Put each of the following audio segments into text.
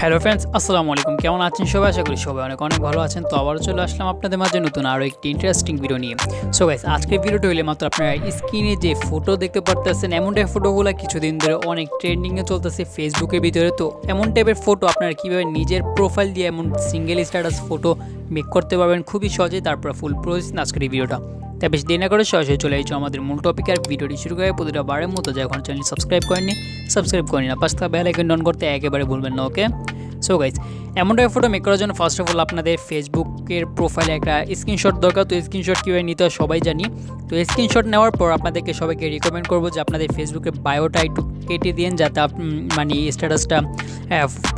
Hello friends, আসসালামু আলাইকুম। কেমন আছেন সবাই? আশা করি সবাই অনেক ভালো আছেন। তো আবারও চলে আসলাম আপনাদের মাঝে নতুন আরও একটি ইন্টারেস্টিং ভিডিও নিয়ে। সো গাইস, আজকের ভিডিওটা হইলে মাত্র আপনারা স্ক্রিনে যে ফটো দেখতে পারতেছেন, এমন টাইপের ফটোগুলো কিছুদিন ধরে অনেক ট্রেন্ডিংয়ে চলতেছে ফেসবুকের ভিতরে। তো এমন টাইপের ফটো আপনারা কীভাবে নিজের প্রোফাইল দিয়ে এমন সিঙ্গেল স্ট্যাটাস ফটো মেক করতে পারবেন খুবই সহজে, তারপর ফুল প্রসেস আজকের এই ভিডিওটা। তাই বেশি দেরি না করে সরাসরি চলে আসছে আমাদের মূল টপিক আর ভিডিওটি শুরু করে প্রতিটা বারের মতো যা এখন চ্যানেল সাবস্ক্রাইব করেননি, সাবস্ক্রাইব করেনি না, পাঁচটা বেল আইকন অন করতে একেবারে ভুলবেন না। ওকে, সো গাইজ, এমন টাইপের ফটো মেক করার জন্য ফার্স্ট অফ অল আপনাদের ফেসবুকের প্রোফাইলে একটা স্ক্রিনশট দরকার। তো স্ক্রিনশট কীভাবে নিতে হয় সবাই জানি। তো স্ক্রিনশট নেওয়ার পর আপনাদেরকে সবাইকে রিকমেন্ড করবো যে আপনাদের ফেসবুকের বায়োটা একটু কেটে দিন, যাতে মানে স্ট্যাটাসটা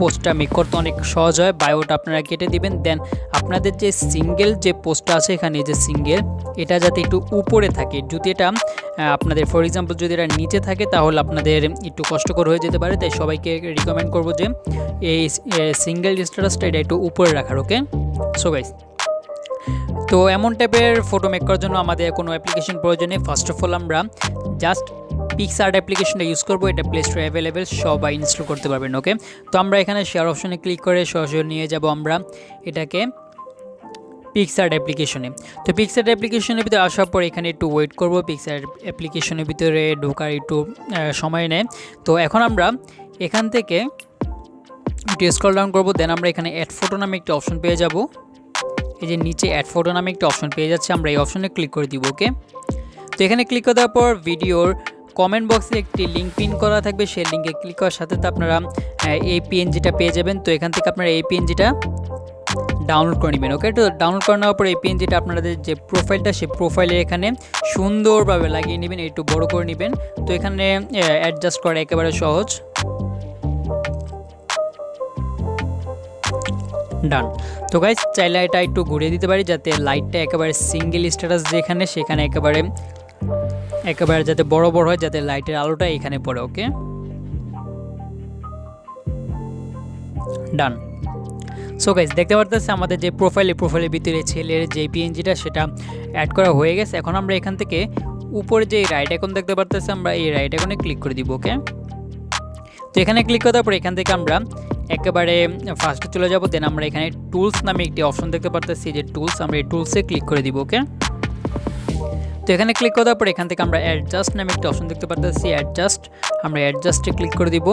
পোস্টটা মেক করতে অনেক সহজ হয়। বায়োটা আপনারা কেটে দিবেন। দেন আপনাদের যে সিঙ্গেল যে পোস্টটা আছে এখানে, যে সিঙ্গেল, এটা যাতে একটু উপরে থাকে। যদি এটা আপনাদের ফর এক্সাম্পল যদি এটা নিচে থাকে তাহলে আপনাদের একটু কষ্টকর হয়ে যেতে পারে। তাই সবাইকে রিকমেন্ড করবো যে এই সিঙ্গেল স্ট্যাটাসটা এটা একটু উপরে রাখার। ওকে, সো গাইস, তো এমন টাইপের ফটো মেক করার জন্য আমাদের কোনো অ্যাপ্লিকেশন প্রয়োজন নেই। ফার্স্ট অফ অল আমরা জাস্ট PicsArt অ্যাপ্লিকেশনটা ইউজ করবো। এটা প্লে স্টোরে অ্যাভেলেবেল, সবাই ইনস্টল করতে পারবেন। ওকে, তো আমরা এখানে শেয়ার অপশনে ক্লিক করে সরাসরি নিয়ে যাব আমরা এটাকে PicsArt অ্যাপ্লিকেশনে। তো PicsArt অ্যাপ্লিকেশনের ভিতরে আসার পর এখানে একটু ওয়েট করব। PicsArt অ্যাপ্লিকেশনের ভিতরে ঢোকার একটু সময় নেয়। তো এখন আমরা এখান থেকে একটু স্ক্রল ডাউন করবো। দেন আমরা এখানে অ্যাড ফটো নামে একটি অপশন পেয়ে যাব। এই যে নিচে অ্যাড ফটো নামে একটি অপশন পেয়ে যাচ্ছে, আমরা এই অপশনে ক্লিক করে দিব। ওকে, তো এখানে ক্লিক করে দেওয়ার পর ভিডিওর কমেন্ট বক্সে একটি লিঙ্ক পিন করা থাকবে। সেই লিঙ্কে ক্লিক করার সাথে আপনারা এই পিএনজিটা পেয়ে যাবেন। তো এখান থেকে আপনারা এই পিএনজিটা ডাউনলোড করে নেবেন। ওকে, তো ডাউনলোড করে নেওয়ার পর এই পিএনজিটা আপনাদের যে প্রোফাইলটা, সেই প্রোফাইলে এখানে সুন্দরভাবে লাগিয়ে নেবেন, একটু বড় করে নেবেন। তো এখানে অ্যাডজাস্ট করা একেবারে সহজ। ডান। তো গাইজ, চাইলে এটা একটু ঘুরিয়ে দিতে পারি যাতে লাইটটা একেবারে সিঙ্গেল স্ট্যাটাস যেখানে সেখানে একেবারে যাতে বড় হয়, যাতে লাইটের আলোটা এখানে পড়ে। ওকে, ডান। সো গাইজ, দেখতে পারতেছে আমাদের যে প্রোফাইলের ভিতরে ছেলের যে পিএনজিটা সেটা অ্যাড করা হয়ে গেছে। এখন আমরা এখান থেকে উপরে যে রাইট আইকন দেখতে পারতেছি, আমরা এই রাইট আইকনে ক্লিক করে দিব। ওকে, তো এখানে ক্লিক করার পর এখান থেকে আমরা একেবারে ফার্স্টে চলে যাব। দেন আমরা এখানে টুলস নামে একটি অপশন দেখতে পারতেছি, যে টুলস, আমরা এই টুলসে ক্লিক করে দিব। ওকে, তো এখানে ক্লিক করার পর এখান থেকে আমরা অ্যাডজাস্ট নামে একটি অপশন দেখতে পারতেছি, অ্যাডজাস্ট, আমরা অ্যাডজাস্টে ক্লিক করে দিব।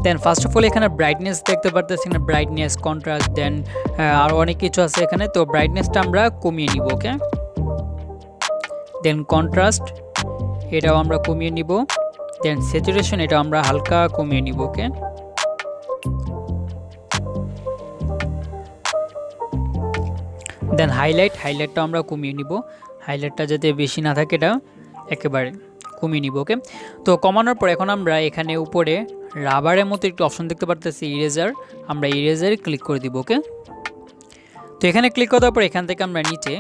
দেন ফার্স্ট অফ অল এখানে ব্রাইটনেস দেখতে পারতেছি, এখানে ব্রাইটনেস, কন্ট্রাস্ট, দেন আরও অনেক কিছু আছে এখানে। তো ব্রাইটনেসটা আমরা কমিয়ে নিব। ওকে, দেন কন্ট্রাস্ট, এটাও আমরা কমিয়ে নিব। দেন স্যাচুরেশন, এটা আমরা হালকা কমিয়ে নিব। ওকে, দেন হাইলাইটটা আমরা কমিয়ে নিব। হাইলাইটটা যাতে বেশি না থাকে এটা একেবারে কমিয়ে নিব। ওকে, তো কমানোর পর এখন আমরা এখানে উপরে রাবারের মতো একটি অপশন দেখতে পারতেছি, ইরেজার, আমরা ইরেজারে ক্লিক করে দিব। ওকে, তো এখানে ক্লিক করার পর এখান থেকে আমরা নিচে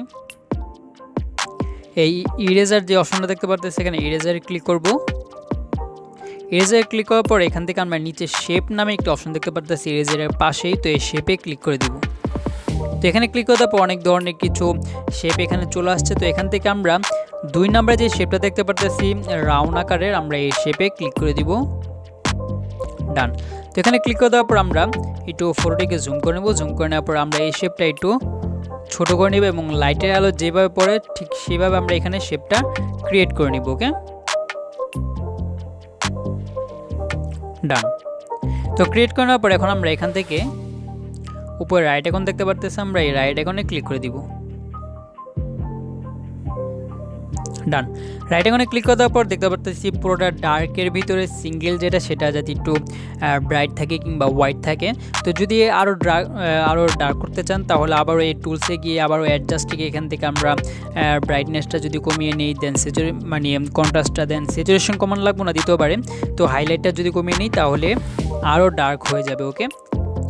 এই ইরেজার যে অপশনটা দেখতে পারতেছি, এখানে ইরেজারে ক্লিক করব। ইরেজারে ক্লিক করার পর এখান থেকে আমরা নিচে শেপ নামে একটি অপশন দেখতে পারতেছি ইরেজারের পাশেই। তো এই শেপে ক্লিক করে দিব। তো এখানে ক্লিক করার পর অনেক ধরনের কিছু শেপ এখানে চলে আসছে। তো এখান থেকে আমরা 2 নম্বরে যে শেপটা দেখতে পারতেছি রাউন্ড আকারের, আমরা এই শেপে ক্লিক করে দিব। ডান। তো এখানে ক্লিক করে দেওয়ার পর আমরা একটু ফটোটিকে জুম করে নেব। জুম করে নেওয়ার পর আমরা এই শেপটা একটু ছোট করে নেব এবং লাইটের আলো যেভাবে পড়ে ঠিক সেভাবে আমরা এখানে শেপটা ক্রিয়েট করে নিব। ওকে, ডান। তো ক্রিয়েট করে নেওয়ার পর এখন আমরা এখান থেকে উপরে রাইট আইকন দেখতে পারতেছি, আমরা এই রাইট আইকনে ক্লিক করে দিব। ডান। রাইট আইকনে ক্লিক করে দেওয়ার পর দেখতে পারতেছি পুরোটা ডার্কের ভিতরে সিঙ্গেল যেটা, সেটা যাতে একটু ব্রাইট থাকে কিংবা হোয়াইট থাকে। তো যদি আরও ডার্ক করতে চান তাহলে আবারও এই টুলসে গিয়ে আবারও অ্যাডজাস্ট থেকে এখান থেকে আমরা ব্রাইটনেসটা যদি কমিয়ে নিই, দেন মানে কন্ট্রাস্টটা, দেন স্যাচুরেশন কমান লাগবো না, দিতেও পারে। তো হাইলাইটটা যদি কমিয়ে নিই তাহলে আরও ডার্ক হয়ে যাবে। ওকে,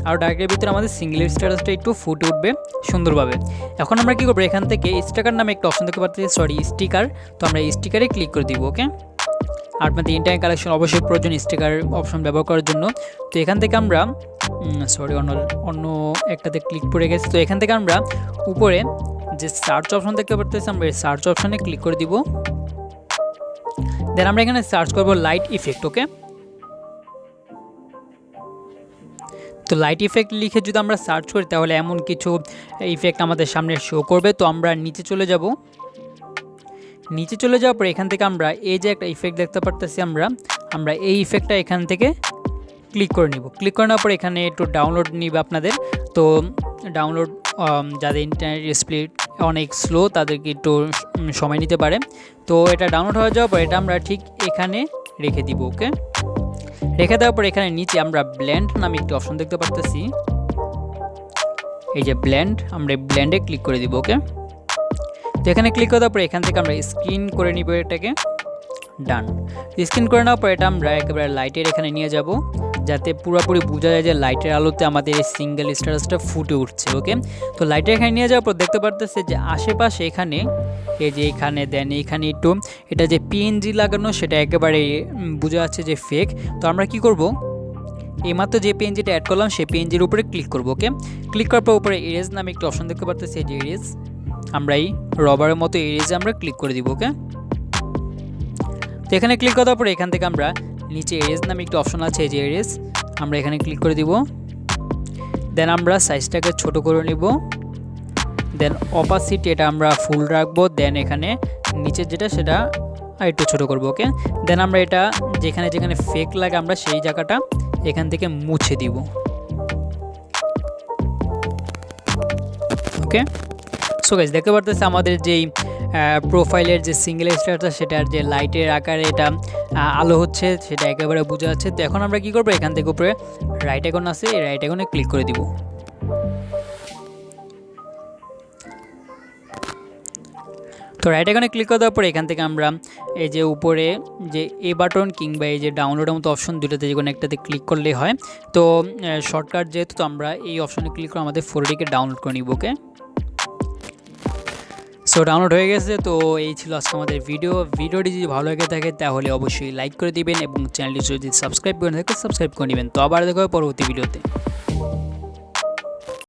আর ডার্কের ভিতরে আমাদের সিঙ্গেল স্ট্যাটাসটা একটু ফুটে উঠবে সুন্দরভাবে। এখন আমরা কী করবো, এখান থেকে স্টিকার নামে একটা অপশন দেখতে পাচ্ছি, স্টিকার। তো আমরা এই স্টিকারে ক্লিক করে দিব। ওকে, আর আপনাদের ইন্টারনেট কালেকশন অবশ্যই প্রয়োজন স্টিকার অপশন ব্যবহার করার জন্য। তো এখান থেকে আমরা অন্য একটাতে ক্লিক করে গেছি। তো এখান থেকে আমরা উপরে যে সার্চ অপশন দেখতে পাচ্ছি, আমরা এই সার্চ অপশনে ক্লিক করে দিব। দেন আমরা এখানে সার্চ করব লাইট ইফেক্ট। ওকে, তো লাইট ইফেক্ট লিখে যদি আমরা সার্চ করি তাহলে এমন কিছু ইফেক্ট আমাদের সামনে শো করবে। তো আমরা নিচে চলে যাব, নিচে চলে যাওয়ার পর এখান থেকে আমরা এই যে একটা ইফেক্ট দেখতে পারতেছি, আমরা এই ইফেক্টটা এখান থেকে ক্লিক করে নিব। ক্লিক করে নেওয়ার পর এখানে একটু ডাউনলোড নিবে আপনাদের। তো ডাউনলোড যাদের ইন্টারনেট স্পিড অনেক স্লো তাদেরকে একটু সময় নিতে পারে। তো এটা ডাউনলোড হয়ে যাওয়ার পর এটা আমরা ঠিক এখানে রেখে দিব। ওকে, রেখে দেওয়ার পর এখানে নিচে আমরা ব্লেন্ড নামে একটি অপশন দেখতে পারতেছি, এই যে ব্লেন্ড, আমরা ব্লেন্ডে ক্লিক করে দিব। ওকে, তো এখানে ক্লিক করার পর এখান থেকে আমরা স্ক্রিন করে নিব এটাকে, ডান। স্ক্রিন করে নেওয়ার পর এটা আমরা একেবারে লাইটের এখানে নিয়ে যাব, যাতে পুরোপুরি বোঝা যায় যে লাইটের আলোতে আমাদের এই সিঙ্গেল স্ট্যাটাসটা ফুটে উঠছে। ওকে, তো লাইটের এখানে নিয়ে যাওয়ার পর দেখতে পারতেছে যে আশেপাশে এখানে এই যে এখানে দেন এইখানে একটু এটা যে পিএনজি লাগানো সেটা একেবারে বোঝা যাচ্ছে যে ফেক। তো আমরা কি করব, এইমাত্র যে পিএনজিটা অ্যাড করলাম সেই পিএনজির উপরে ক্লিক করব। ওকে, ক্লিক করার পর উপরে এরেজ নামে একটি অপশন দেখতে পারতেছি, এই যে এরেজ, আমরা এই রবারের মতো এরেজে আমরা ক্লিক করে দিব। ওকে, তো এখানে ক্লিক করার পরে এখান থেকে আমরা নিচে এরেজ নামে একটি অপশন আছে, এই যে এরেজ, আমরা এখানে ক্লিক করে দিব। দেন আমরা সাইজটাকে ছোট করে নিব, দেন অপাসিটি এটা আমরা ফুল রাখবো, দেন এখানে নিচে যেটা সেটা একটু ছোট করব। ওকে, দেন আমরা এটা যেখানে যেখানে ফেক লাগে আমরা সেই জায়গাটা এখান থেকে মুছে দিব। ওকে, সো গাইস দেখতে পারতেছে আমাদের যেই প্রোফাইলের যে সিঙ্গেল স্ট্যাটাস সেটার যে লাইটের আকারে এটা আলো হচ্ছে সেটা একেবারে বোঝা যাচ্ছে। তো এখন আমরা কি করব, এখান থেকে উপরে রাইট আইকন আছে, এই রাইট আইকনে ক্লিক করে দিব। তো রাইট আইকনে ক্লিক করে দেওয়ার পরে এখান থেকে আমরা এই যে উপরে যে এ বাটন কিংবা এই যে ডাউনলোডের মতো অপশন দুটোতে যে কোনো একটাতে ক্লিক করলেই হয়। তো শর্টকাট যেহেতু, তো আমরা এই অপশনে ক্লিক করে আমাদের ফটোটিকে ডাউনলোড করে নিব। ওকে, সো ডাউনলোড হয়ে গেছে। তো এই ছিল আজকে আমাদের ভিডিওটি যদি ভালো লেগে থাকে তাহলে অবশ্যই লাইক করে দিবেন এবং চ্যানেলটি যদি সাবস্ক্রাইব করে থাকে সাবস্ক্রাইব করে নেবেন। তো আবার দেখা হবে পরবর্তী ভিডিওতে।